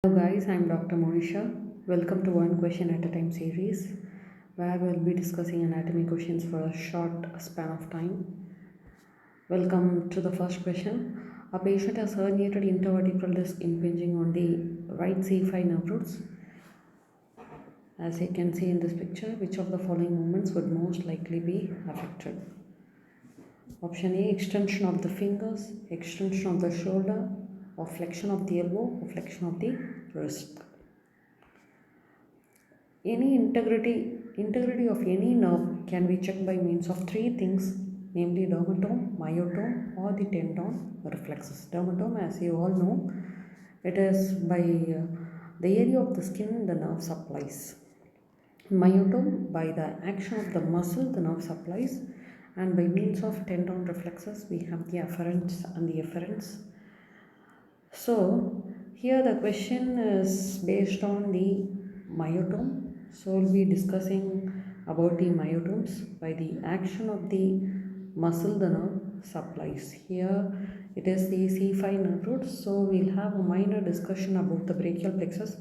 Hello guys, I'm Dr. Monisha. Welcome to One Question at a Time series where we'll be discussing anatomy questions for a short span of time. Welcome to the first question. A patient has herniated intervertebral disc impinging on the right C5 nerve roots. As you can see in this picture, which of the following movements would most likely be affected? Option A, extension of the fingers, extension of the shoulder, or flexion of the elbow, or flexion of the wrist. Any integrity of any nerve can be checked by means of three things, namely dermatome, myotome, or the tendon reflexes. Dermatome, as you all know, it is by the area of the skin the nerve supplies. Myotome, by the action of the muscle the nerve supplies, and by means of tendon reflexes we have the afferents and the efferents. So here the question is based on the myotome. So we'll be discussing about the myotomes by the action of the muscle the nerve supplies. Here it is the C5 nerve root. So we'll have a minor discussion about the brachial plexus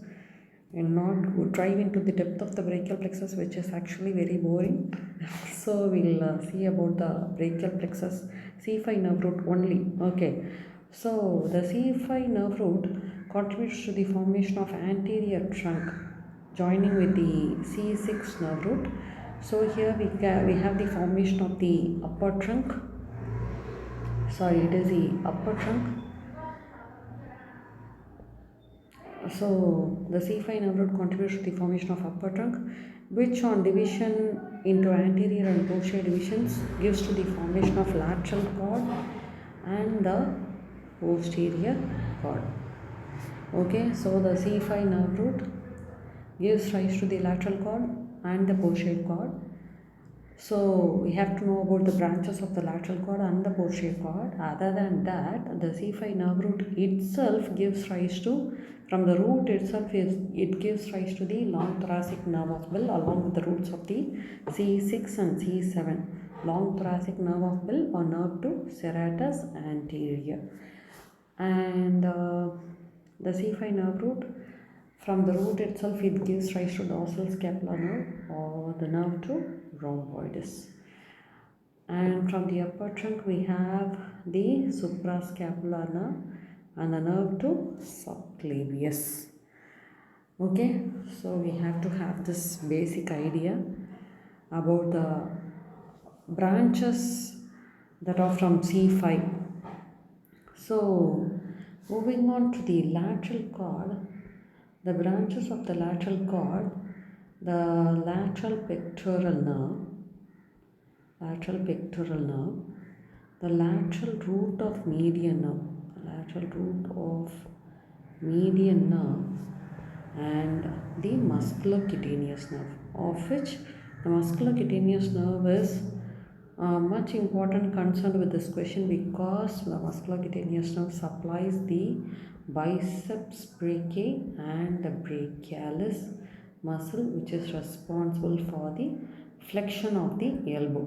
and not drive into the depth of the brachial plexus, which is actually very boring. So we'll see about the brachial plexus C5 nerve root only. Okay. So the C5 nerve root contributes to the formation of anterior trunk joining with the C6 nerve root. So here we have the formation of the upper trunk. Sorry, it is the upper trunk. So the C5 nerve root contributes to the formation of upper trunk, which on division into anterior and posterior divisions gives to the formation of lateral cord and the posterior cord. Okay, so the C5 nerve root gives rise to the lateral cord and the posterior cord. So we have to know about the branches of the lateral cord and the posterior cord. Other than that, the C5 nerve root itself gives rise to, from the root itself, it gives rise to the long thoracic nerve of Bell along with the roots of the C6 and C7. Long thoracic nerve of Bell or nerve to serratus anterior. And the C5 nerve root, from the root itself, it gives rise to dorsal scapular nerve or the nerve to rhomboides. And from the upper trunk, we have the suprascapular nerve and the nerve to subclavius. Okay, so we have to have this basic idea about the branches that are from C5. So moving on to the lateral cord, the branches of the lateral cord, the lateral pectoral nerve, the lateral root of median nerve, and the musculocutaneous nerve, of which the musculocutaneous nerve is much important concerned with this question because the musculocutaneous nerve supplies the biceps brachii and the brachialis muscle, which is responsible for the flexion of the elbow.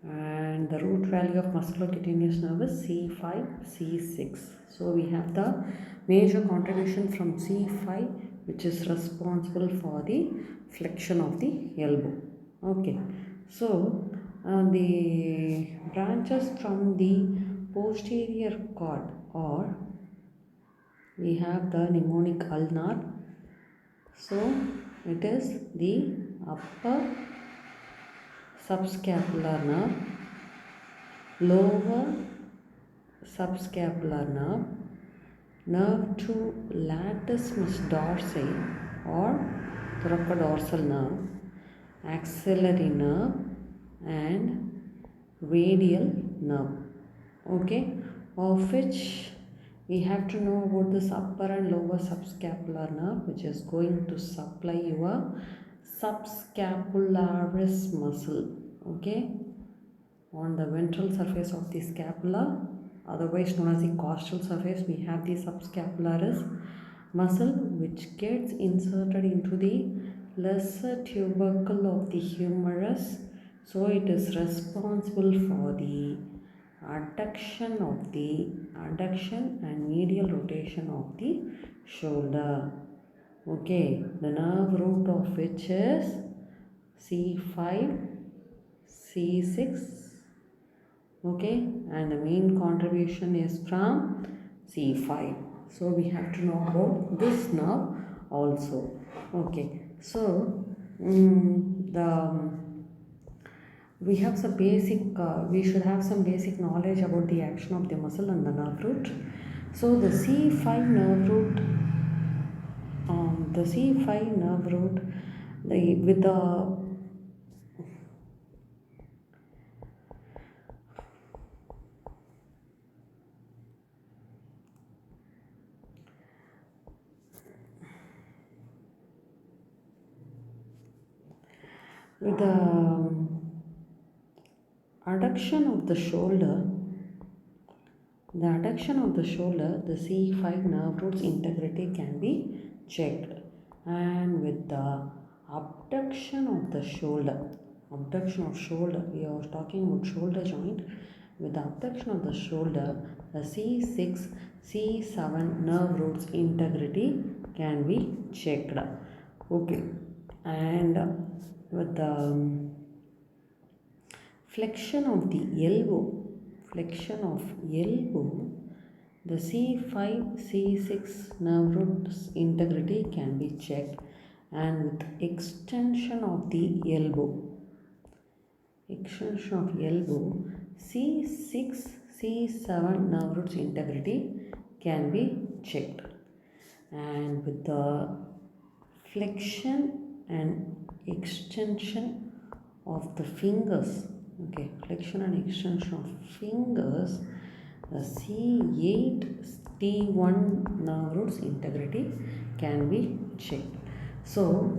And the root value of musculocutaneous nerve is C5, C6. So we have the major contribution from C5, which is responsible for the flexion of the elbow. Okay, so the branches from the posterior cord, or we have the mnemonic ulnar. So it is the upper subscapular nerve, lower subscapular nerve, nerve to latissimus dorsi or thoracodorsal nerve, axillary nerve, and radial nerve. Okay, of which we have to know about this upper and lower subscapular nerve, which is going to supply your subscapularis muscle. Okay, on the ventral surface of the scapula, otherwise known as the costal surface, we have the subscapularis muscle, which gets inserted into the lesser tubercle of the humerus. So it is responsible for the adduction and medial rotation of the shoulder. Okay, the nerve root of which is C5, C6. Okay, and the main contribution is from C5. So we have to know about this nerve also. Okay, so we have some basic we should have some basic knowledge about the action of the muscle and the nerve root. So the C5 nerve root, the with the adduction of the shoulder, the C5 nerve root's integrity can be checked, and with the abduction of shoulder, we are talking about shoulder joint. With the abduction of the shoulder, the C6, C7 nerve roots integrity can be checked. Okay, and with the flexion of elbow, the C5, C6 nerve roots integrity can be checked, and with extension of the elbow, C6, C7 nerve roots integrity can be checked, and with the flexion and extension of the fingers, okay, flexion and extension of fingers, the C8, T1 nerve roots integrity can be checked. So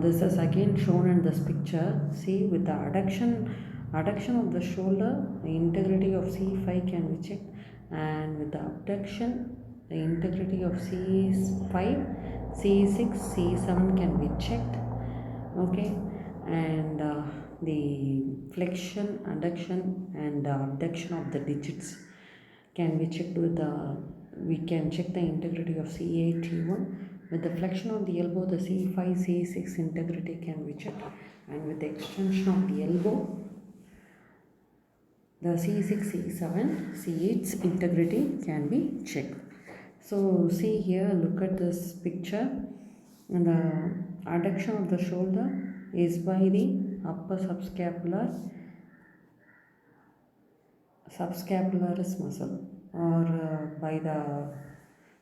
this is again shown in this picture. See, with the adduction of the shoulder, the integrity of C5 can be checked, and with the abduction, the integrity of C5, C6, C7 can be checked. Okay, and the flexion, adduction and abduction of the digits can be checked with we can check the integrity of C8, T1. With the flexion of the elbow, the C5, C6 integrity can be checked, and with the extension of the elbow, the C6, C7, C8's integrity can be checked. So see here, look at this picture, and the adduction of the shoulder is by the upper subscapularis muscle, or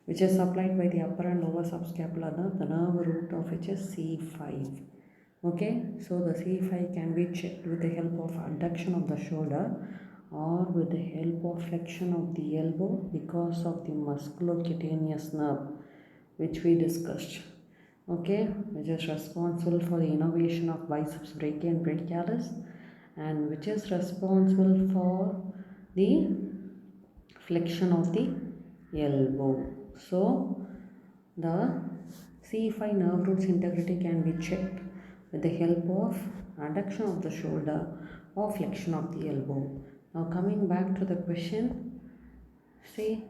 which is supplied by the upper and lower subscapular nerve, the nerve root of which is C5. Okay, so the C5 can be checked with the help of adduction of the shoulder or with the help of flexion of the elbow because of the musculocutaneous nerve which we discussed. Okay, which is responsible for the innervation of biceps brachii and brachialis, and which is responsible for the flexion of the elbow. So the C5 nerve roots integrity can be checked with the help of adduction of the shoulder or flexion of the elbow. Now coming back to the question, see,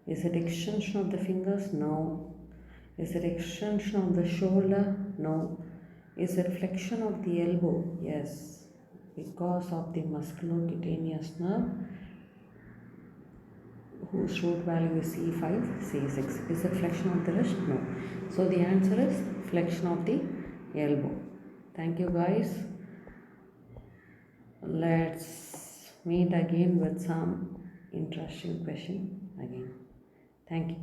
is it extension of the fingers? No. Is it extension of the shoulder? No. Is it flexion of the elbow? Yes. Because of the musculocutaneous nerve whose root value is C5, C6. Is it flexion of the wrist? No. So the answer is flexion of the elbow. Thank you guys. Let's meet again with some interesting question again. Thank you.